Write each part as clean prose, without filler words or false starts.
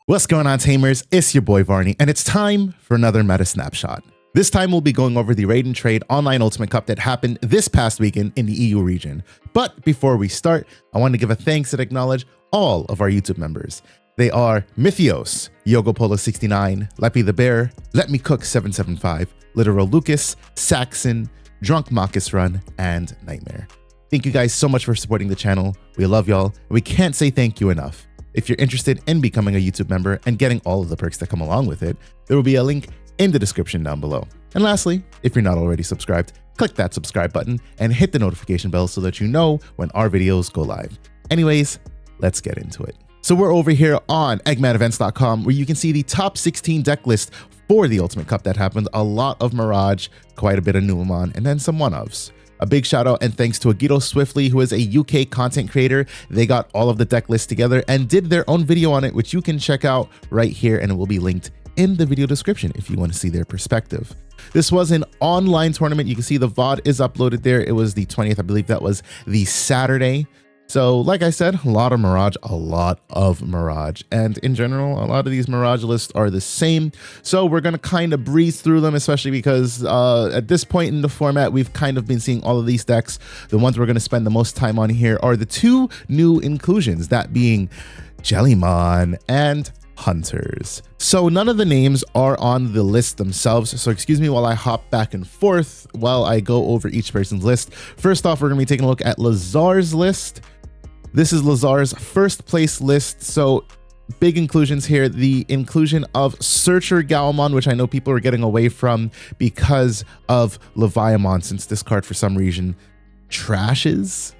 What's going on, Tamers? It's your boy Varney, and it's time for another meta snapshot. This time we'll be going over the Raid and Trade Online Ultimate Cup that happened this past weekend in the EU region. But before we start, I want to give a thanks and acknowledge all of our YouTube members. They are Mythios, YogoPolo69, Leppy the Bear, Let Me Cook 775, Literal Lucas, Saxon, Drunk Marcus Run, and Nightmare. Thank you guys so much for supporting the channel. We love y'all, and we can't say thank you enough. If you're interested in becoming a YouTube member and getting all of the perks that come along with it, there will be a link in the description down below. And lastly, if you're not already subscribed, click that subscribe button and hit the notification bell so that you know when our videos go live. Anyways, let's get into it. So we're over here on eggmanevents.com, where you can see the top 16 deck list for the Ultimate Cup that happened. A lot of Mirage, quite a bit of Numamon, and then some one-ofs. A big shout out and thanks to Agito Swiftly, who is a UK content creator. They got all of the deck lists together and did their own video on it, which you can check out right here, and it will be linked in the video description if you want to see their perspective. This was an online tournament. You can see the VOD is uploaded there. It was the 20th, I believe that was the Saturday. So like I said, a lot of Mirage, and in general, a lot of these Mirage lists are the same. So we're going to kind of breeze through them, especially because at this point in the format, we've kind of been seeing all of these decks. The ones we're going to spend the most time on here are the two new inclusions, that being Jellymon and Hunters. So none of the names are on the list themselves, so excuse me while I hop back and forth while I go over each person's list. First off, we're going to be taking a look at Lazar's list. This is Lazar's first place list, so big inclusions here. The inclusion of Searcher Galmon, which I know people are getting away from because of Leviamon, since this card for some reason trashes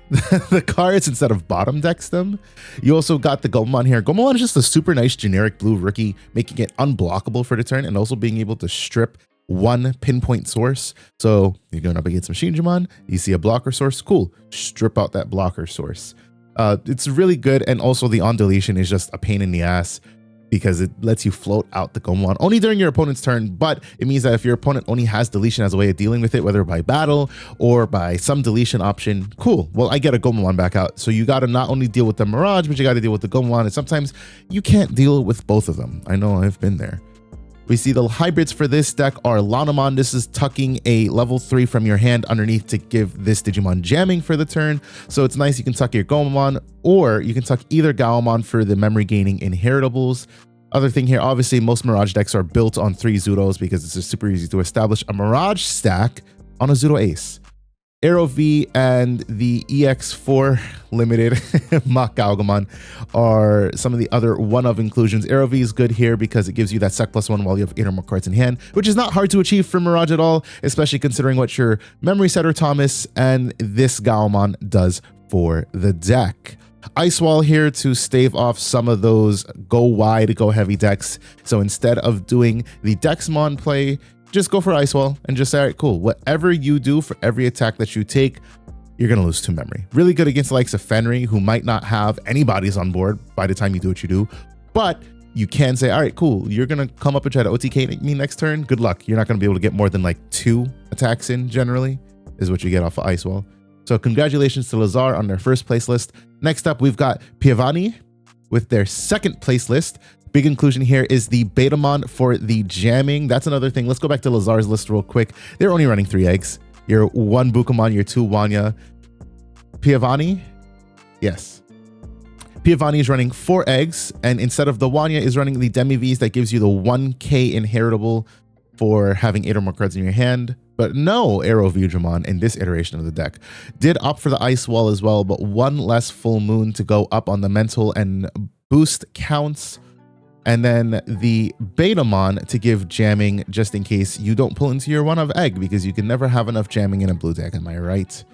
the cards instead of bottom decks them. You also got the Gomamon here. Gomamon is just a super nice generic blue rookie, making it unblockable for the turn and also being able to strip one pinpoint source. So you're going up against Machinejimon, you see a blocker source, cool, strip out that blocker source. It's really good, and also the on deletion is just a pain in the ass because it lets you float out the Gomamon only during your opponent's turn, but it means that if your opponent only has deletion as a way of dealing with it, whether by battle or by some deletion option, cool, well, I get a Gomamon back out. So you got to not only deal with the Mirage, but you got to deal with the Gomamon, and sometimes you can't deal with both of them. I know, I've been there. We see the hybrids for this deck are Lanamon. This is tucking a level 3 from your hand underneath to give this Digimon jamming for the turn. So it's nice, you can tuck your Gomamon, or you can tuck either Gaomon for the memory gaining inheritables. Other thing here, obviously most Mirage decks are built on 3 Zudos because it's just super easy to establish a Mirage stack on a Zudo Ace. Aero V and the EX4 limited Mach Galgamon are some of the other one-of inclusions. Aero V is good here because it gives you that sec +1 while you have 8 or more cards in hand, which is not hard to achieve for Mirage at all, especially considering what your Memory Setter Thomas and this Galgamon does for the deck. Ice Wall here to stave off some of those go wide, go heavy decks. So instead of doing the Dexmon play, just go for Ice Wall and just say, all right, cool, whatever you do for every attack that you take, you're going to lose 2 memory. Really good against the likes of Fenry, who might not have any bodies on board by the time you do what you do, but you can say, all right, cool, you're going to come up and try to OTK me next turn. Good luck. You're not going to be able to get more than like 2 attacks in generally, is what you get off of Ice Wall. So congratulations to Lazar on their first place list. Next up, we've got Piavani with their second place list. Big inclusion here is the Betamon for the jamming. That's another thing. Let's go back to Lazar's list real quick. They're only running 3 eggs. Your 1 Bukamon, your 2 Wanya. Piavani, yes. Piavani is running 4 eggs, and instead of the Wanya is running the Demi Vs that gives you the 1k inheritable for having 8 or more cards in your hand. But no Aero Vudramon in this iteration of the deck. Did opt for the Ice Wall as well, but 1 less full moon to go up on the mental and boost counts. And then the Betamon to give jamming just in case you don't pull into your 1-of egg, because you can never have enough jamming in a blue deck, am I right?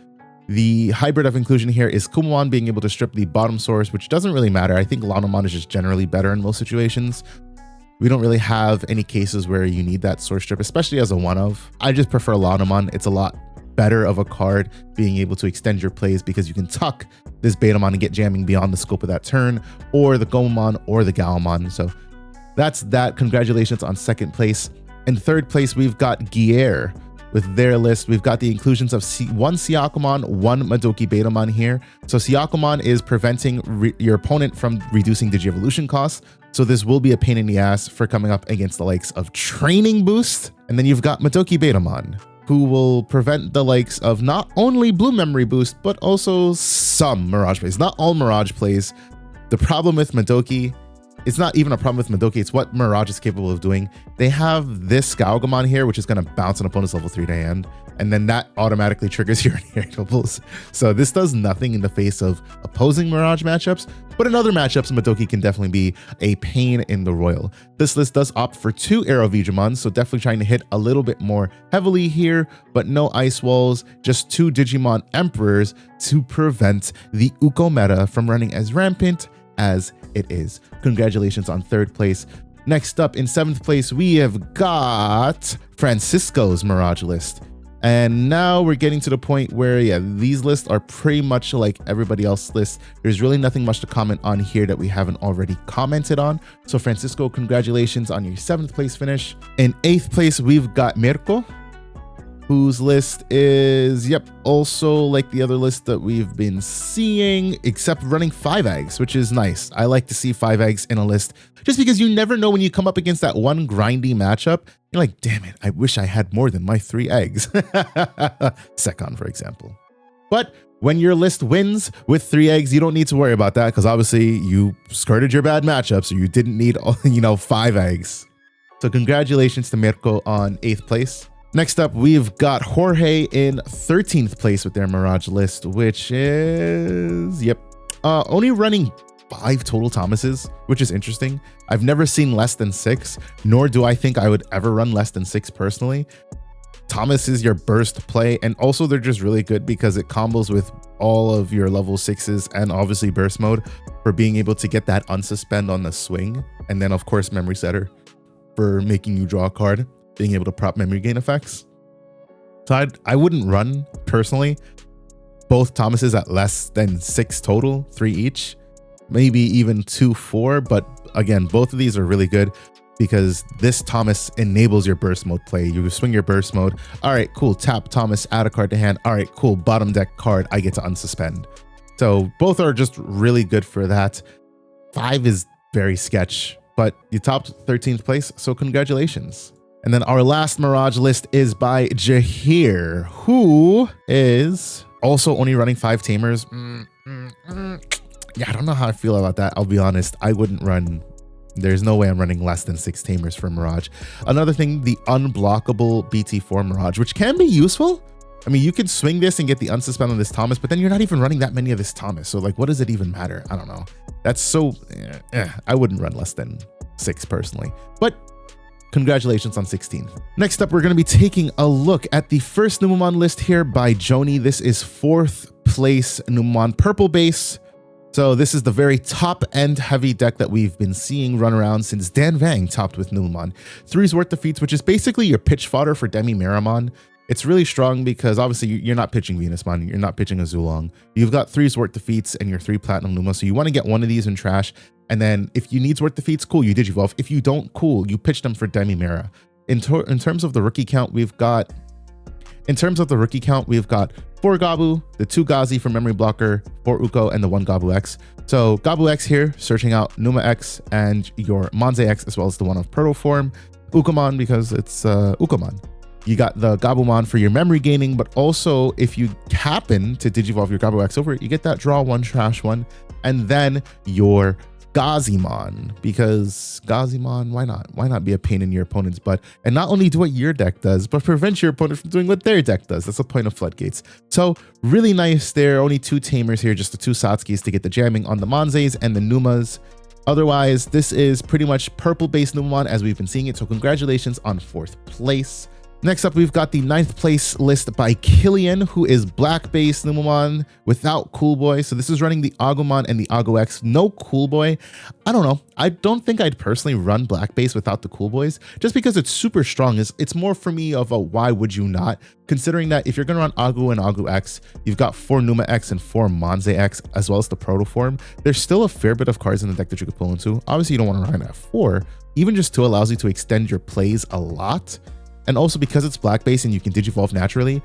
The hybrid of inclusion here is Kumamon being able to strip the bottom source, which doesn't really matter. I think Lanamon is just generally better in most situations. We don't really have any cases where you need that source strip, especially as a 1-of. I just prefer Lanamon. It's a lot better of a card being able to extend your plays because you can tuck this Betamon and get jamming beyond the scope of that turn, or the Gomamon or the Galmon. So that's that. Congratulations on second place. In third place, we've got Gier with their list. We've got the inclusions of 1 Siakumon, 1 Madoki Betamon here. So Siakumon is preventing your opponent from reducing Digievolution costs. So this will be a pain in the ass for coming up against the likes of Training Boost. And then you've got Madoki Betamon, who will prevent the likes of not only Blue Memory Boost, but also some Mirage plays. Not all Mirage plays. The problem with Madoki, it's not even a problem with Madoki, it's what Mirage is capable of doing. They have this Gaogamon here, which is going to bounce an opponent's level 3 to hand, and then that automatically triggers your inheritables. So this does nothing in the face of opposing Mirage matchups, but in other matchups, Madoki can definitely be a pain in the royal. This list does opt for 2 Aero Digimon, so definitely trying to hit a little bit more heavily here, but no Ice Walls, just 2 Digimon Emperors to prevent the Uko meta from running as rampant as it is. Congratulations on 3rd place. Next up in 7th place, we have got Francisco's Mirage list. And now we're getting to the point where, yeah, these lists are pretty much like everybody else's list. There's really nothing much to comment on here that we haven't already commented on. So Francisco, congratulations on your 7th place finish. In 8th place, we've got Mirko, whose list is, yep, also like the other list that we've been seeing, except running 5 eggs, which is nice. I like to see 5 eggs in a list, just because you never know when you come up against that one grindy matchup. You're like, damn it, I wish I had more than my 3 eggs. Sekon, for example. But when your list wins with 3 eggs, you don't need to worry about that, because obviously you skirted your bad matchup, so you didn't need, 5 eggs. So congratulations to Mirko on 8th place. Next up, we've got Jorge in 13th place with their Mirage list, which is, yep, only running 5 total Thomases, which is interesting. I've never seen less than 6, nor do I think I would ever run less than 6 personally. Thomas is your burst play, and also they're just really good because it combos with all of your level 6s and obviously burst mode for being able to get that unsuspend on the swing, and then of course memory setter for making you draw a card, being able to prop memory gain effects. So I wouldn't run personally both Thomases at less than 6 total, 3 each, maybe even 2, 4. But again, both of these are really good because this Thomas enables your burst mode play. You swing your burst mode. All right, cool. Tap Thomas, add a card to hand. All right, cool. Bottom deck card, I get to unsuspend. So both are just really good for that. 5 is very sketch, but you topped 13th place, so congratulations. And then our last Mirage list is by Jahir, who is also only running 5 Tamers. Yeah, I don't know how I feel about that. I'll be honest. I wouldn't run. There's no way I'm running less than 6 Tamers for Mirage. Another thing, the unblockable BT4 Mirage, which can be useful. I mean, you could swing this and get the unsuspend on this Thomas, but then you're not even running that many of this Thomas. So like, what does it even matter? I don't know. That's so, I wouldn't run less than 6 personally, but congratulations on 16. Next up, we're going to be taking a look at the first Numemon list here by Joni. This is 4th place Numemon purple base. So this is the very top end heavy deck that we've been seeing run around since Dan Vang topped with Numemon. 3's worth defeats, which is basically your pitch fodder for Demi Miramon. It's really strong because obviously you're not pitching Venusmon, you're not pitching a Zulong. You've got 3's worth defeats and your 3 platinum Luma, so you want to get one of these in trash. And then if you need worth defeats, cool, you Digivolve. If you don't, cool, you pitch them for Demi Mira. In terms of the rookie count, we've got 4 Gabu, the 2 Gazi for Memory Blocker, 4 Uko, and the 1 Gabu X. So Gabu X here, searching out Numa X and your Monze X, as well as the one of Proto Form. Ukomon, because it's Ukomon. You got the Gabumon for your memory gaining, but also if you happen to Digivolve your Gabu X over it, you get that draw 1, trash 1, and then your Gazimon, because Gazimon, why not? Why not be a pain in your opponent's butt and not only do what your deck does, but prevent your opponent from doing what their deck does? That's the point of Floodgates. So really nice there. Only 2 Tamers here, just the 2 Satskis to get the jamming on the Monzes and the Numas. Otherwise, this is pretty much purple based Numemon as we've been seeing it. So congratulations on 4th place. Next up, we've got the 9th place list by Killian, who is black base Numemon without Cool Boy. So this is running the Agumon and the Agu X. No Cool Boy. I don't know. I don't think I'd personally run black base without the Cool Boys, just because it's super strong. It's more for me of a why would you not, considering that if you're going to run Agu and Agu X, you've got 4 Numa X and 4 Monze X, as well as the Proto Form. There's still a fair bit of cards in the deck that you could pull into. Obviously, you don't want to run at 4. Even just 2 allows you to extend your plays a lot. And also because it's black base and you can Digivolve naturally,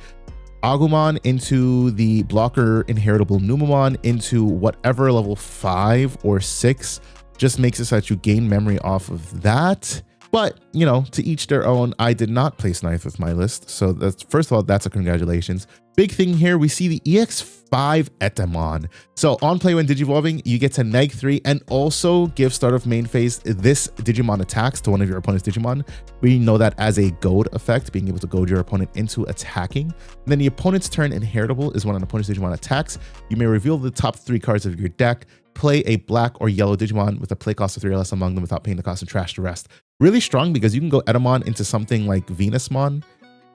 Agumon into the blocker inheritable Numemon into whatever level 5 or 6 just makes it so that you gain memory off of that. But, you know, to each their own. I did not place 9th with my list. So that's, first of all, that's a congratulations. Big thing here, we see the EX5 Etamon. So on play when Digivolving, you get to -3 and also give start of main phase this Digimon attacks to one of your opponent's Digimon. We know that as a goad effect, being able to goad your opponent into attacking. And then the opponent's turn inheritable is when an opponent's Digimon attacks. You may reveal the top 3 cards of your deck, play a black or yellow Digimon with a play cost of 3 or less among them without paying the cost and trash the rest. Really strong because you can go Etamon into something like Venusmon.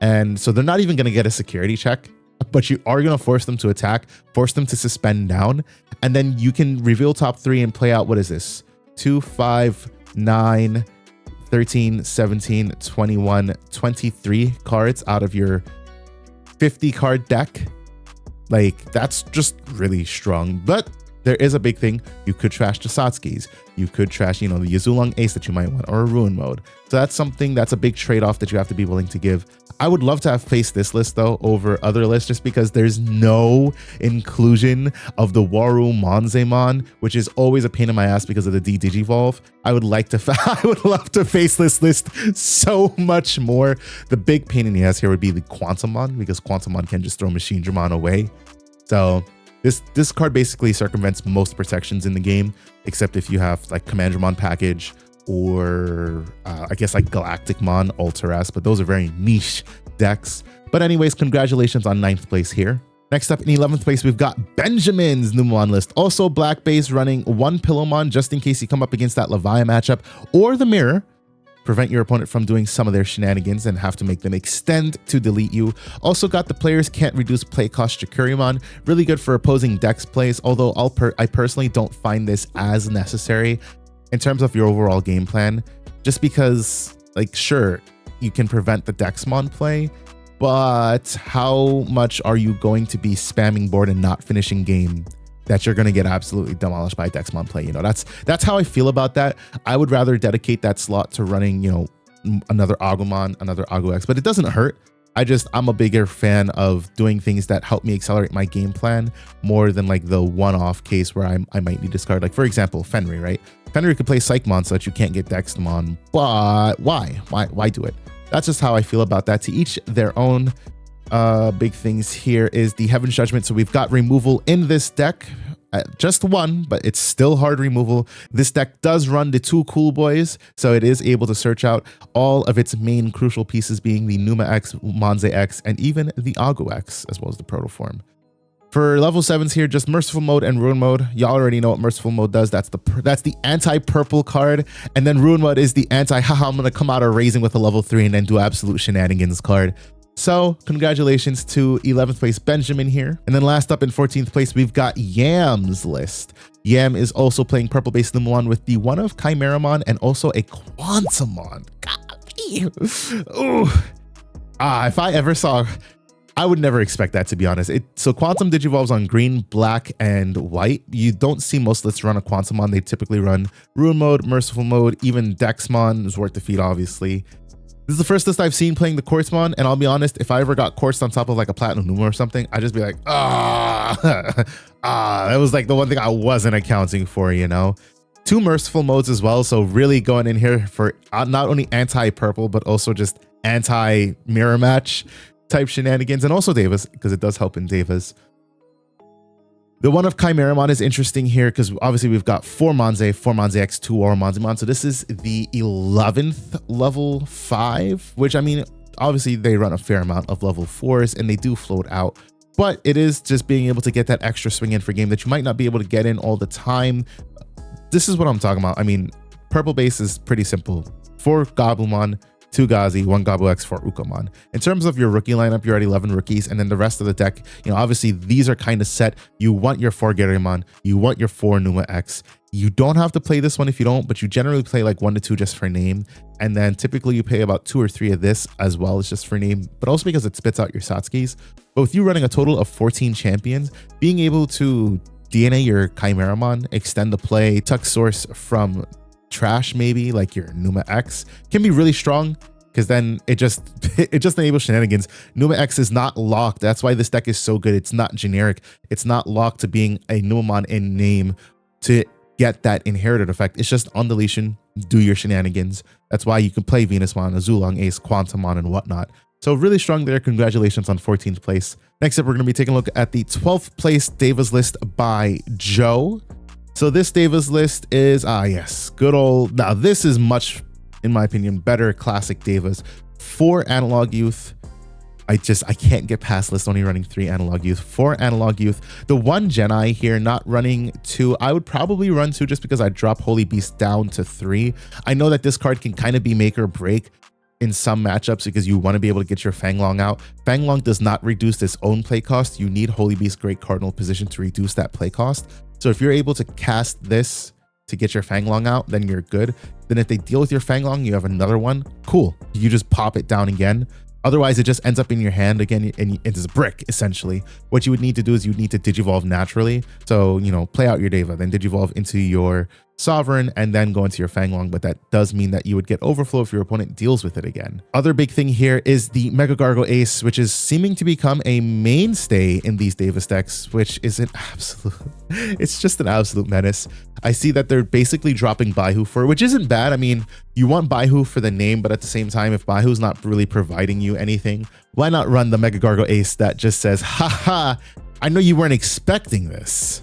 And so they're not even going to get a security check, but you are going to force them to attack, force them to suspend down. And then you can reveal top 3 and play out, what is this? 2, 5, 9, 13, 17, 21, 23 cards out of your 50 card deck. Like, that's just really strong. But there is a big thing. You could trash the Satskis. You could trash, you know, the Yazulong Ace that you might want, or a Ruin Mode. So that's something, that's a big trade-off that you have to be willing to give. I would love to have faced this list though over other lists, just because there's no inclusion of the Waru Monzemon, which is always a pain in my ass because of the Digivolve. I would like to, I would love to face this list so much more. The big pain in the ass here would be the Quantumon, because Quantumon can just throw Machine Dramon away. So this card basically circumvents most protections in the game, except if you have like Commandramon package or I guess like Galacticmon, Alteras, but those are very niche decks. But anyways, congratulations on 9th place here. Next up in 11th place, we've got Benjamin's Numon list. Also black base, running 1 Pillowmon just in case you come up against that Leviathan matchup or the Mirror. Prevent your opponent from doing some of their shenanigans and have to make them extend to delete you. Also got the players can't reduce play cost Jakurimon. Really good for opposing decks plays, although I personally don't find this as necessary in terms of your overall game plan, just because, like, sure, you can prevent the Dexmon play, but how much are you going to be spamming board and not finishing game that you're going to get absolutely demolished by Dexmon play? You know, that's how I feel about that. I would rather dedicate that slot to running, you know, another Agumon, another Agu-X, but it doesn't hurt. I'm a bigger fan of doing things that help me accelerate my game plan more than like the one-off case where I might need to discard. Like, for example, Fenrir, right? Fenrir could play Psychmon so that you can't get Dexmon, but why do it? That's just how I feel about that. To each their own. Big things here is the Heaven's Judgment. So we've got removal in this deck. Just 1, but it's still hard removal. This deck does run the 2 Cool Boys, so it is able to search out all of its main crucial pieces, being the Numa X, Monze X, and even the Agu X, as well as the Protoform. For level 7s here, just Merciful Mode and Ruin Mode. Y'all already know what Merciful Mode does. That's the anti-purple card. And then Ruin Mode is the anti-haha, I'm going to come out of Raising with a level 3 and then do absolute shenanigans card. So congratulations to 11th place Benjamin here. And then last up in 14th place, we've got Yam's list. Yam is also playing purple base Numon with the one of Chimeramon and also a Quantumon. Ooh. If I ever saw, I would never expect that, to be honest. So Quantum Digivolves on green, black, and white. You don't see most lists run a Quantumon. They typically run Ruin Mode, Merciful Mode, even Dexmon is worth defeat, obviously. This is the first list I've seen playing the Quartzmon, and I'll be honest, if I ever got Quartz on top of like a Platinum Numa or something, I'd just be like, that was like the one thing I wasn't accounting for, you know? 2 Merciful Modes as well, so really going in here for not only anti-purple, but also just anti-mirror match type shenanigans, and also Davis, because it does help in Davis. The one of Chimeramon is interesting here because obviously we've got 4 Monze X, 2 Aura Monzemon. So this is the 11th level 5, which, I mean, obviously they run a fair amount of level 4s and they do float out. But it is just being able to get that extra swing in for game that you might not be able to get in all the time. This is what I'm talking about. I mean, purple base is pretty simple. 4 Gabumon, 2 Gazi, 1 Gabu X, 4 Ukamon. In terms of your rookie lineup, you're at 11 rookies, and then the rest of the deck, you know, obviously these are kind of set. You want your 4 Gerimon, you want your 4 Numa X. You don't have to play this one if you don't, but you generally play like 1 to 2 just for name. And then typically you pay about 2 or 3 of this as well as just for name, but also because it spits out your Satskis. But with you running a total of 14 champions, being able to DNA your Chimeramon, extend the play, tuck source from trash, maybe like your Numa X, can be really strong, because then it just enables shenanigans. Numa X is not locked. That's why this deck is so good. It's not generic. It's not locked to being a Numamon in name to get that inherited effect. It's just on deletion, do your shenanigans. That's why you can play Venusmon, Azulong Ace, Quantumon, and whatnot. So really strong there. Congratulations on 14th place. Next up, we're going to be taking a look at the 12th place Devas list by Joe. So this Devas list is, yes, good old, now this is much, in my opinion, better classic Devas. 4 Analog Youth. I can't get past list only running 3 Analog Youth. 4 Analog Youth. The 1 Geni here, not running 2. I would probably run 2 just because I drop Holy Beast down to 3. I know that this card can kind of be make or break in some matchups because you want to be able to get your Fanglong out. Fanglong does not reduce its own play cost. You need Holy Beast Great Cardinal position to reduce that play cost. So if you're able to cast this to get your Fanglong out, then you're good. Then if they deal with your Fanglong, you have another one. Cool. You just pop it down again. Otherwise, it just ends up in your hand again, and it's a brick, essentially. What you would need to do is you would need to Digivolve naturally. So, you know, play out your Deva, then Digivolve into your Sovereign, and then go into your Fanglong. But that does mean that you would get Overflow if your opponent deals with it again. Other big thing here is the Mega Gargo Ace, which is seeming to become a mainstay in these Davis decks, which is an absolute... it's just an absolute menace. I see that they're basically dropping Baihu for, which isn't bad. I mean, you want Baihu for the name, but at the same time, if Baihu's not really providing you anything, why not run the Mega Gargo Ace that just says, haha, I know you weren't expecting this,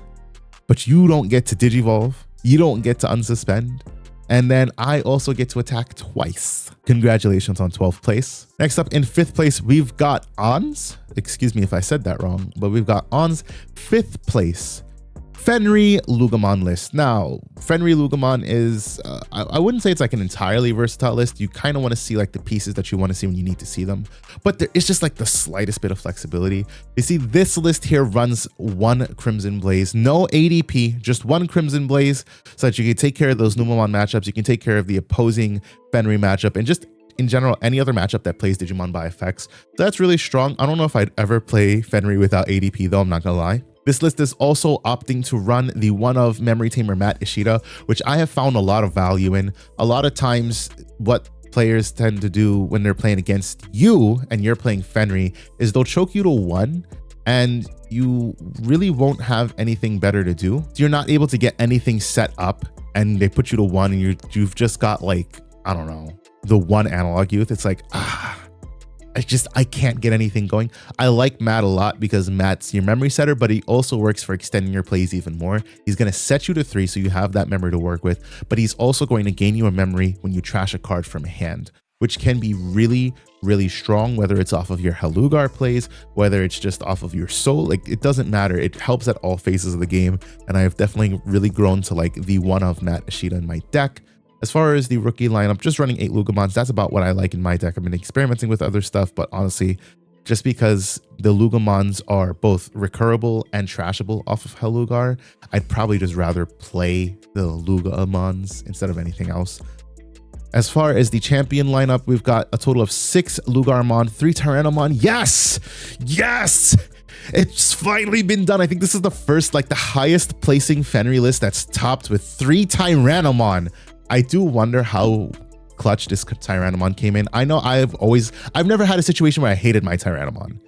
but you don't get to Digivolve, you don't get to unsuspend, and then I also get to attack twice. Congratulations on 12th place. Next up in 5th place, we've got Ons. Excuse me if I said that wrong, but we've got Ons 5th place. Fenry Lugamon list. Now, Fenry Lugamon is, I wouldn't say it's like an entirely versatile list. You kind of want to see like the pieces that you want to see when you need to see them, but there is just like the slightest bit of flexibility. You see, this list here runs 1 Crimson Blaze, no ADP, just 1 Crimson Blaze, so that you can take care of those Numamon matchups. You can take care of the opposing Fenry matchup, and just in general, any other matchup that plays Digimon by effects. So that's really strong. I don't know if I'd ever play Fenry without ADP though, I'm not gonna lie. This list is also opting to run the one of Memory Tamer Matt Ishida, which I have found a lot of value in. A lot of times what players tend to do when they're playing against you and you're playing Fenry is they'll choke you to 1 and you really won't have anything better to do. You're not able to get anything set up and they put you to 1 and you've just got like, I don't know, the 1 Analog Youth. It's like, I can't get anything going. I like Matt a lot because Matt's your memory setter, but he also works for extending your plays even more. He's going to set you to 3 so you have that memory to work with, but he's also going to gain you a memory when you trash a card from hand, which can be really, really strong, whether it's off of your Halugar plays, whether it's just off of your soul. Like, it doesn't matter. It helps at all phases of the game, and I have definitely really grown to like the one of Matt Ishida in my deck. As far as the rookie lineup, just running 8 Lugamons, that's about what I like in my deck. I've been experimenting with other stuff, but honestly, just because the Lugamons are both recurable and trashable off of Halugar, I'd probably just rather play the Lugamons instead of anything else. As far as the champion lineup, we've got a total of 6 Lugarmon, 3 Tyrannomon. Yes! Yes! It's finally been done. I think this is the first, like the highest placing Fenry list that's topped with 3 Tyrannomon. I do wonder how clutch this Tyrannomon came in. I know I've never had a situation where I hated my Tyrannomon.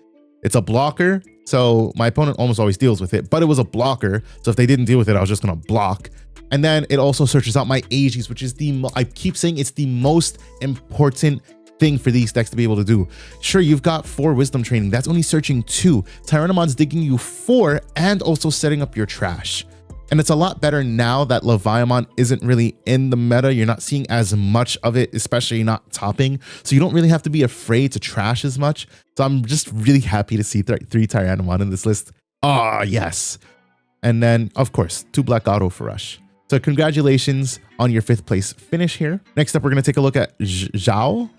It's a blocker, so my opponent almost always deals with it, but it was a blocker, so if they didn't deal with it, I was just gonna block. And then it also searches out my Aegis, which is I keep saying it's the most important thing for these decks to be able to do. Sure, you've got 4 Wisdom Training, that's only searching 2. Tyrannomon's digging you 4 and also setting up your trash. And it's a lot better now that Leviamon isn't really in the meta. You're not seeing as much of it, especially not topping. So you don't really have to be afraid to trash as much. So I'm just really happy to see 3 Tyrannomon in this list. Ah, yes. And then, of course, 2 Black Auto for Rush. So congratulations on your 5th place finish here. Next up, we're going to take a look at Zhao.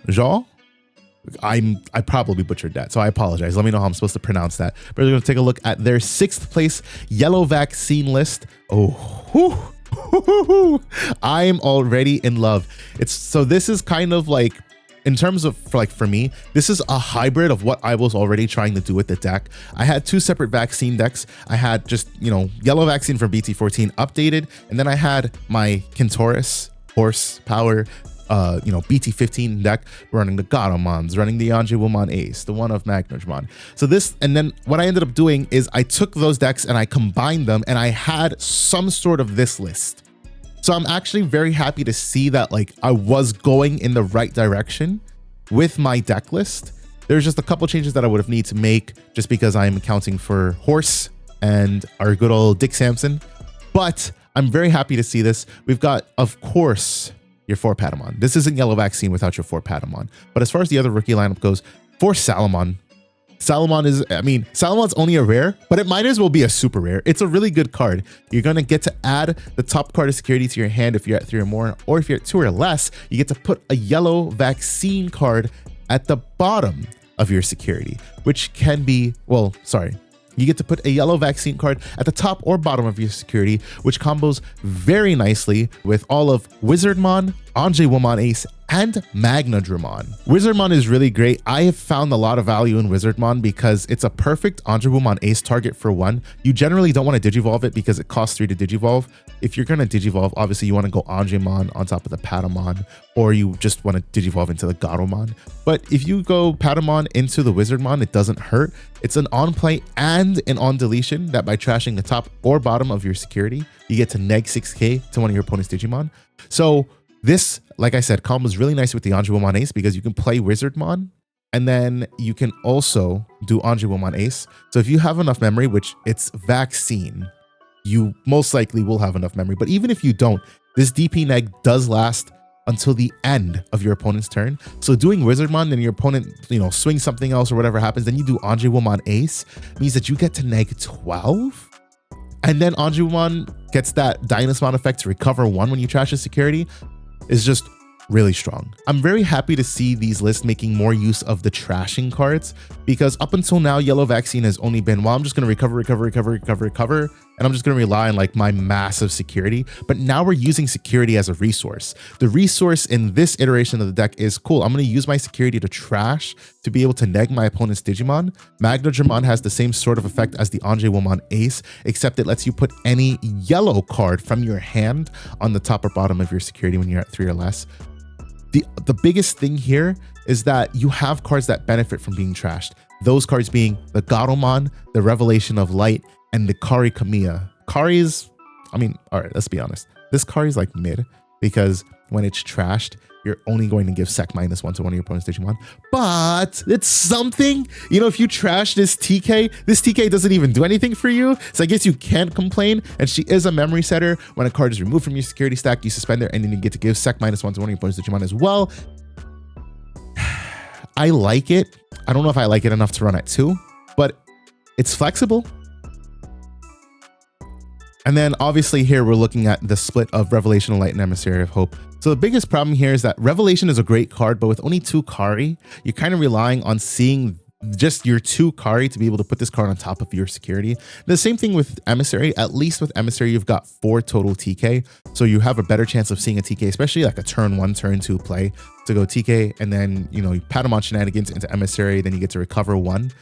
I probably butchered that, so I apologize. Let me know how I'm supposed to pronounce that. But we're going to take a look at their 6th place yellow vaccine list. Oh, I'm already in love. So this is kind of like, in terms of for me, this is a hybrid of what I was already trying to do with the deck. I had 2 separate vaccine decks. I had just, yellow vaccine from BT14 updated, and then I had my Kintaurus horsepower BT15 deck running the Gatomons, running the Anjewomon Ace, the one of Magnarjmon. So this, and then what I ended up doing is I took those decks and I combined them and I had some sort of this list. So I'm actually very happy to see that like I was going in the right direction with my deck list. There's just a couple changes that I would have need to make just because I'm accounting for Horse and our good old Dick Sampson. But I'm very happy to see this. We've got, of course, your 4 Patamon. This isn't Yellow Vaccine without your 4 Patamon. But as far as the other rookie lineup goes, for Salamon, Salamon's only a rare, but it might as well be a super rare. It's a really good card. You're going to get to add the top card of security to your hand if you're at 3 or more, or if you're at 2 or less, you get to put a Yellow Vaccine card at the bottom of your security, which can be, well, sorry. You get to put a Yellow Vaccine card at the top or bottom of your security, which combos very nicely with all of Wizardmon, Anjewomon Ace, and Magnadramon. Wizardmon is really great. I have found a lot of value in Wizardmon because it's a perfect Anjewomon Ace target for 1. You generally don't want to Digivolve it because it costs 3 to Digivolve. If you're going to Digivolve, obviously you want to go Anjemon on top of the Patamon, or you just want to Digivolve into the Garomon. But if you go Patamon into the Wizardmon, it doesn't hurt. It's an on-play and an on-deletion that by trashing the top or bottom of your security, you get to neg 6k to one of your opponent's Digimon. So this, like I said, combos really nice with the Anjewomon Ace because you can play Wizardmon and then you can also do Anjewomon Ace. So if you have enough memory, which it's Vaccine, you most likely will have enough memory. But even if you don't, this DP neg does last until the end of your opponent's turn. So doing Wizardmon and your opponent, swings something else or whatever happens, then you do Anjewomon Ace, means that you get to neg 12. And then Anjewomon gets that Dynasmon effect to recover 1 when you trash a security. Is just really strong. I'm very happy to see these lists making more use of the trashing cards because up until now, Yellow Vaccine has only been, well, I'm just going to recover, and I'm just going to rely on like my massive security. But now we're using security as a resource. The resource in this iteration of the deck is cool. I'm going to use my security to trash to be able to neg my opponent's Digimon. Magnadramon has the same sort of effect as the Anjewomon Ace, except it lets you put any yellow card from your hand on the top or bottom of your security when you're at 3 or less. The biggest thing here is that you have cards that benefit from being trashed. Those cards being the Garomon, the Revelation of Light, and the Kari Kamiya. Kari is, all right, let's be honest. This Kari is like mid because when it's trashed, you're only going to give sec -1 to one of your opponent's Digimon. But it's something, if you trash this TK doesn't even do anything for you. So I guess you can't complain. And she is a memory setter. When a card is removed from your security stack, you suspend her and then you get to give sec -1 to one of your opponent's Digimon as well. I like it. I don't know if I like it enough to run at 2, but it's flexible. And then obviously here we're looking at the split of Revelation of Light and Emissary of Hope. So the biggest problem here is that Revelation is a great card, but with only 2 Kari, you're kind of relying on seeing just your 2 Kari to be able to put this card on top of your security. The same thing with Emissary. At least with Emissary, you've got 4 total TK. So you have a better chance of seeing a TK, especially like a turn 1, turn 2 play to go TK. And then, you Patamon shenanigans into Emissary, then you get to recover 1.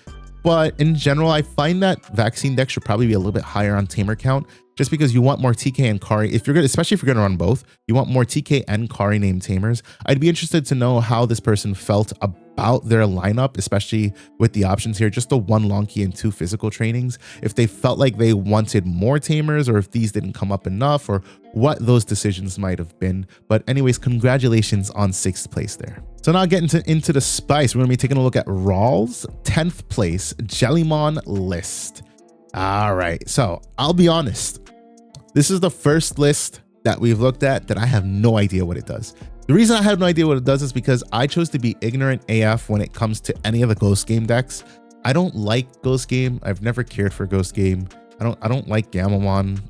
But in general, I find that Vaccine deck should probably be a little bit higher on tamer count, just because you want more TK and Kari. Especially if you're gonna run both, you want more TK and Kari named tamers. I'd be interested to know how this person felt about their lineup, especially with the options here, just the 1 long key and 2 physical trainings. If they felt like they wanted more tamers, or if these didn't come up enough, or what those decisions might have been. But anyways, congratulations on 6th place there. So now getting into the spice, we're gonna be taking a look at Rawls' 10th place Jellymon list. All right, so I'll be honest. This is the first list that we've looked at that I have no idea what it does. The reason I have no idea what it does is because I chose to be ignorant AF when it comes to any of the Ghost Game decks. I don't like Ghost Game. I've never cared for Ghost Game. I don't like Gamamon.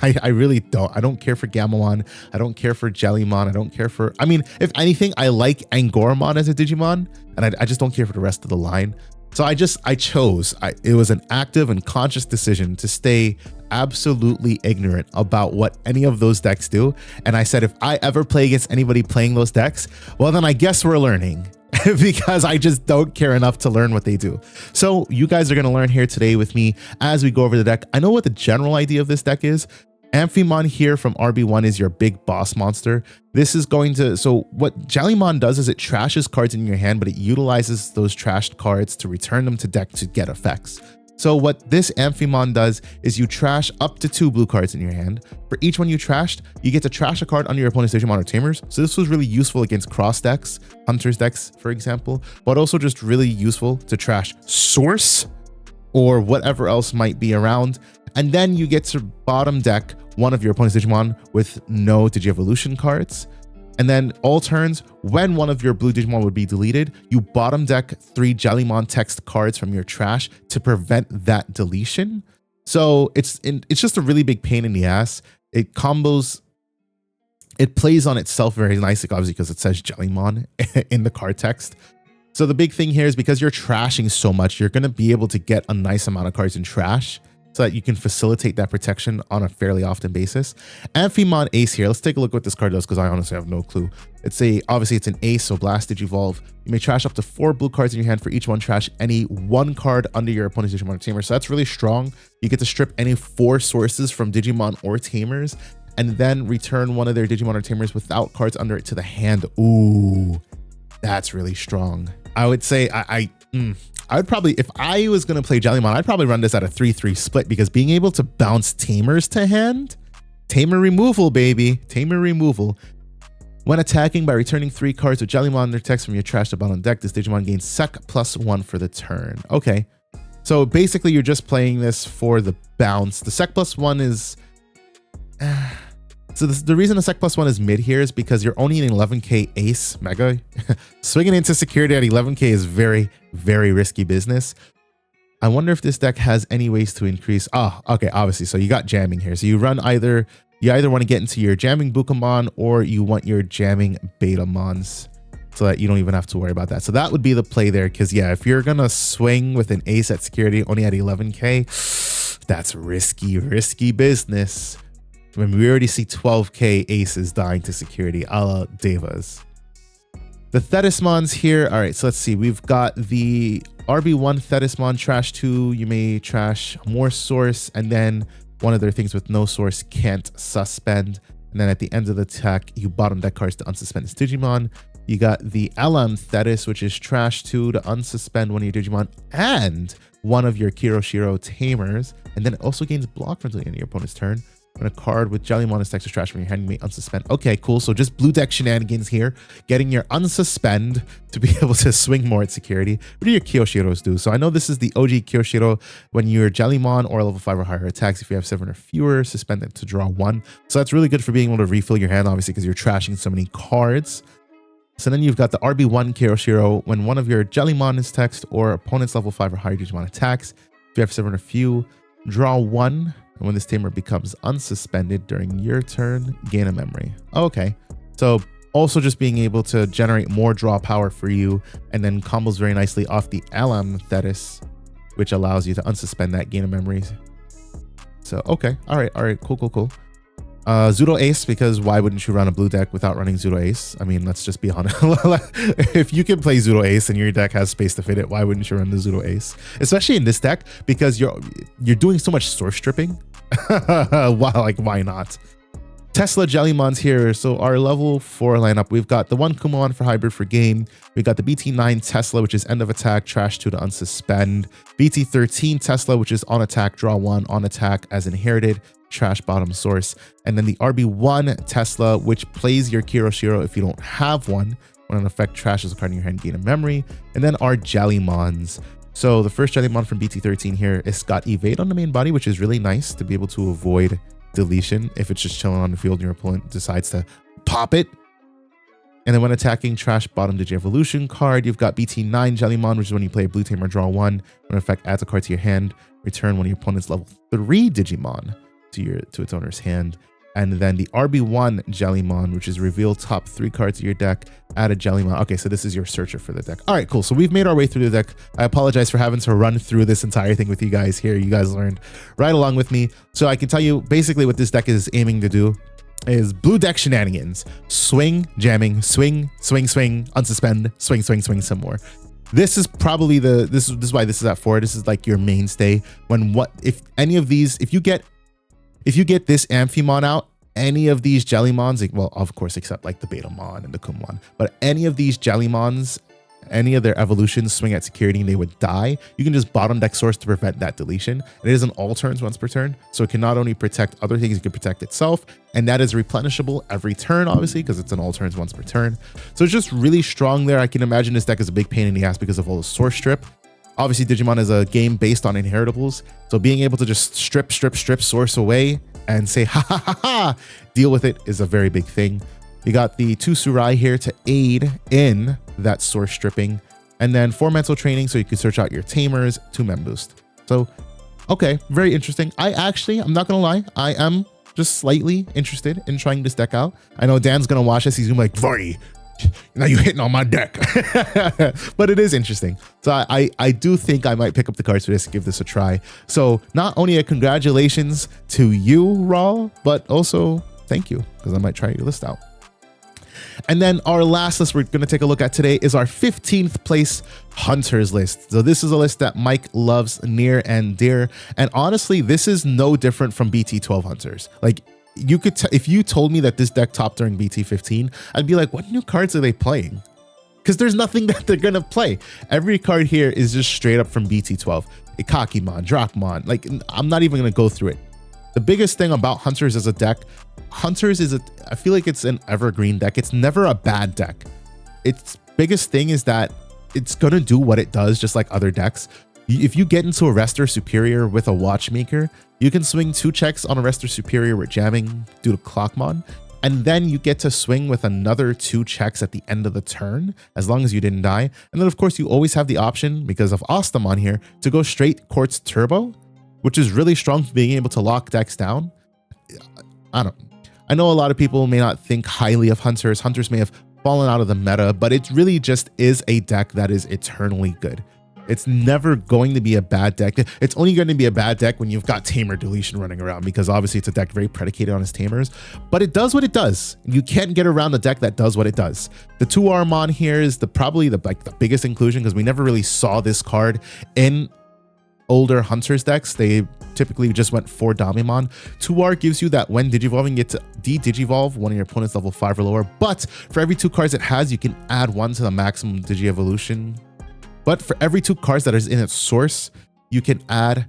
I really don't. I don't care for Gamamon. I don't care for Jellymon. I don't care for, if anything, I like Angoramon as a Digimon, and I just don't care for the rest of the line. So it was an active and conscious decision to stay absolutely ignorant about what any of those decks do. And I said, if I ever play against anybody playing those decks, well, then I guess we're learning. Because I just don't care enough to learn what they do. So you guys are going to learn here today with me as we go over the deck. I know what the general idea of this deck is. Amphimon here from RB1 is your big boss monster. This is going to, so what Jellymon does is it trashes cards in your hand, but it utilizes those trashed cards to return them to deck to get effects. So what this Amphimon does is you trash up to 2 blue cards in your hand. For each one you trashed, you get to trash a card under your opponent's Digimon or Tamers. So this was really useful against cross decks, Hunters decks, for example, but also just really useful to trash Source or whatever else might be around. And then you get to bottom deck one of your opponent's Digimon with no Digievolution cards. And then all turns, when one of your blue Digimon would be deleted, you bottom deck 3 Jellymon text cards from your trash to prevent that deletion. So it's just a really big pain in the ass. It combos, it plays on itself very nicely, obviously because it says Jellymon in the card text. So the big thing here is because you're trashing so much, you're going to be able to get a nice amount of cards in trash, so that you can facilitate that protection on a fairly often basis. Amphimon Ace here. Let's take a look at what this card does, because I honestly have no clue. Obviously it's an Ace, so Blast Digivolve. You may trash up to 4 blue cards in your hand. For each one, trash any 1 card under your opponent's Digimon or Tamer. So that's really strong. You get to strip any 4 sources from Digimon or Tamers, and then return one of their Digimon or Tamers without cards under it to the hand. Ooh, that's really strong. I would say I would probably, if I was going to play Jellymon, I'd probably run this at a 3-3 split, because being able to bounce Tamers to hand, Tamer removal, baby, Tamer removal. When attacking by returning 3 cards with Jellymon under text from your trash to bottom deck, this Digimon gains Sec +1 for the turn. Okay, so basically you're just playing this for the bounce. The Sec +1 is... So the reason the Sec +1 is mid here is because you're only an 11k Ace Mega. Swinging into security at 11k is very, very risky business. I wonder if this deck has any ways to increase. Okay, obviously. So you got jamming here. So you either want to get into your jamming Bukamon, or you want your jamming Betamons, so that you don't even have to worry about that. So that would be the play there, because yeah, if you're gonna swing with an Ace at security only at 11k, that's risky business. I mean, we already see 12k Aces dying to security, a la Devas. The Thetismons here. All right, so let's see. We've got the RB1 Thetismon, trash 2. You may trash more source, and then one of their things with no source can't suspend. And then at the end of the attack, you bottom deck cards to unsuspend its Digimon. You got the LM Thetis, which is trash 2 to unsuspend one of your Digimon and one of your Kiroshiro Tamers. And then it also gains block until the end of your opponent's turn. When a card with Jellymon is text or trash from your hand, you may unsuspend. Okay, cool. So just blue deck shenanigans here, getting your unsuspend to be able to swing more at security. What do your Kyoshiros do? So I know this is the OG Kyoshiro. When your Jellymon or level 5 or higher attacks, if you have 7 or fewer, suspend it to draw 1. So that's really good for being able to refill your hand, obviously, because you're trashing so many cards. So then you've got the RB1 Kyoshiro. When one of your Jellymon is text or opponent's level 5 or higher Digimon attacks, if you have 7 or few, draw 1. And when this Tamer becomes unsuspended during your turn, gain a memory. Okay, so also just being able to generate more draw power for you, and then combos very nicely off the LM Thetis, which allows you to unsuspend that, gain a memory. So okay, all right, cool. Zudo Ace, because why wouldn't you run a blue deck without running Zudo Ace? I mean, let's just be honest. If you can play Zudo Ace and your deck has space to fit it, why wouldn't you run the Zudo Ace? Especially in this deck, because you're doing so much source stripping. Why not? Tesla Jellymons here. So our level 4 lineup, we've got the 1 Kumon for hybrid for game. We've got the BT9 Tesla, which is end of attack, trash 2 to unsuspend. BT13 Tesla, which is on attack, draw 1, on attack as inherited, trash bottom source. And then the RB1 Tesla, which plays your Kiroshiro if you don't have one. When an effect trashes a card in your hand, gain a memory. And then our Jellymons. So the first Jellymon from BT13 here is got evade on the main body, which is really nice to be able to avoid deletion if it's just chilling on the field and your opponent decides to pop it. And then when attacking, trash bottom Digievolution card. You've got BT9 Jellymon, which is when you play a blue Tamer, draw 1. When an effect adds a card to your hand, return one of your opponent's level 3 Digimon to its owner's hand. And then the RB1 Jellymon, which is reveal top 3 cards of your deck, add a Jellymon. Okay, so this is your searcher for the deck. All right, cool. So we've made our way through the deck. I apologize for having to run through this entire thing with you guys here. You guys learned right along with me. So I can tell you basically what this deck is aiming to do is blue deck shenanigans. Swing, jamming, swing, unsuspend, swing some more. This is probably this is why this is at 4. This is like your mainstay. If you get this Amphimon out, any of these Jellymons, well, of course, except like the Betamon and the Kumon, but any of these Jellymons any of their evolutions swing at security and they would die, you can just bottom deck Source to prevent that deletion. And it is an all turns once per turn, so it can not only protect other things, it can protect itself, and that is replenishable every turn, obviously, because it's an all turns once per turn. So it's just really strong there. I can imagine this deck is a big pain in the ass because of all the Source strip. Obviously, Digimon is a game based on inheritables, so being able to just strip Source away and say ha ha ha ha, deal with it is a very big thing. You got the 2 Surai here to aid in that Source stripping, and then 4 mental training so you can search out your tamers, 2 mem boost. So okay, very interesting. I'm not gonna lie, I am just slightly interested in trying this deck out. I know Dan's gonna watch this, he's gonna be like, Vardy, now you're hitting on my deck. But it is interesting. So I do think I might pick up the cards for this, give this a try. So not only a congratulations to you, Raw, but also thank you, because I might try your list out. And then our last list we're going to take a look at today is our 15th place Hunters list. So this is a list that Mike loves near and dear. And honestly, this is no different from BT12 Hunters. Like, you could, if you told me that this deck topped during BT15, I'd be like, what new cards are they playing? Because there's nothing that they're going to play. Every card here is just straight up from BT12. Ikakimon, Drakmon, like, I'm not even going to go through it. The biggest thing about Hunters as a deck, Hunters is I feel like it's an evergreen deck. It's never a bad deck. Its biggest thing is that it's going to do what it does, just like other decks. If you get into Arrestor Superior with a Watchmaker, you can swing 2 checks on Arrestor Superior with jamming due to Clockmon, and then you get to swing with another 2 checks at the end of the turn, as long as you didn't die. And then of course you always have the option, because of Ostamon here, to go straight Quartz Turbo, which is really strong for being able to lock decks down. I know a lot of people may not think highly of Hunters. Hunters may have fallen out of the meta, but it really just is a deck that is eternally good. It's never going to be a bad deck. It's only going to be a bad deck when you've got Tamer Deletion running around, because obviously it's a deck very predicated on its Tamers, but it does what it does. You can't get around a deck that does what it does. The 2 Armon here is probably the biggest inclusion, because we never really saw this card in older Hunters decks. They typically just went 4 Damimon. 2R gives you that when digivolving, you get to de-digivolve one of your opponent's level 5 or lower, but for every 2 cards it has, you can add 1 to the maximum Digi-Evolution. But for every 2 cards that is in its source, you can add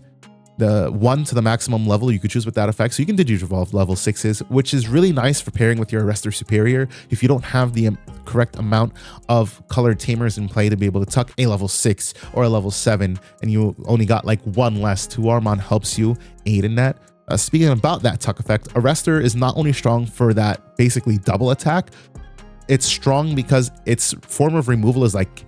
the 1 to the maximum level you could choose with that effect. So you can Digivolve level 6s, which is really nice for pairing with your Arrestor Superior if you don't have the correct amount of colored Tamers in play to be able to tuck a level 6 or a level 7, and you only got like 1 less. 2 Armon helps you aid in that. Speaking about that tuck effect, Arrestor is not only strong for that basically double attack, it's strong because its form of removal is like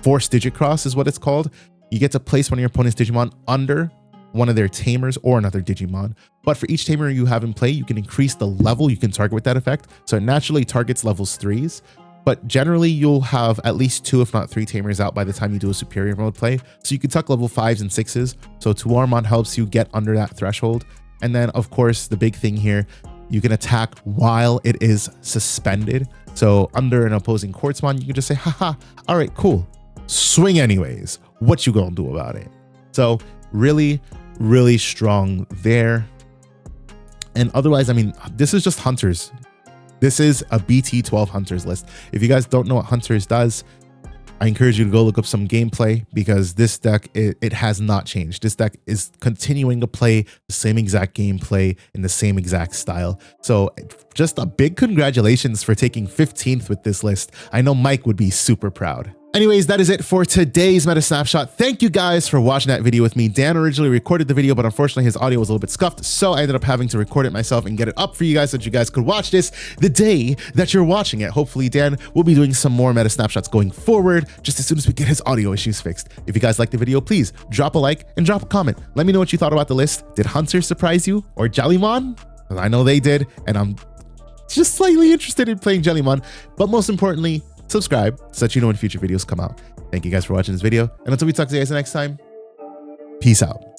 Force Digicross is what it's called. You get to place one of your opponent's Digimon under one of their Tamers or another Digimon. But for each Tamer you have in play, you can increase the level you can target with that effect. So it naturally targets levels 3s, but generally you'll have at least 2, if not 3 Tamers out by the time you do a Superior mode play. So you can tuck level 5s and 6s. So 2 Armon helps you get under that threshold. And then of course, the big thing here, you can attack while it is suspended. So under an opposing Quartzmon, you can just say, haha, all right, cool. Swing anyways. What you gonna do about it? So really, really strong there. And otherwise, I mean, this is just Hunters. This is a BT12 Hunters list. If you guys don't know what Hunters does, I encourage you to go look up some gameplay, because this deck, it has not changed. This deck is continuing to play the same exact gameplay in the same exact style. So just a big congratulations for taking 15th with this list. I know Mike would be super proud. Anyways, that is it for today's Meta Snapshot. Thank you guys for watching that video with me. Dan originally recorded the video, but unfortunately his audio was a little bit scuffed, so I ended up having to record it myself and get it up for you guys so that you guys could watch this the day that you're watching it. Hopefully Dan will be doing some more Meta Snapshots going forward, just as soon as we get his audio issues fixed. If you guys liked the video, please drop a like and drop a comment. Let me know what you thought about the list. Did Hunters surprise you, or Jellymon? Because I know they did, and I'm just slightly interested in playing Jellymon. But most importantly, subscribe so that you know when future videos come out. Thank you guys for watching this video, and until we talk to you guys next time, peace out.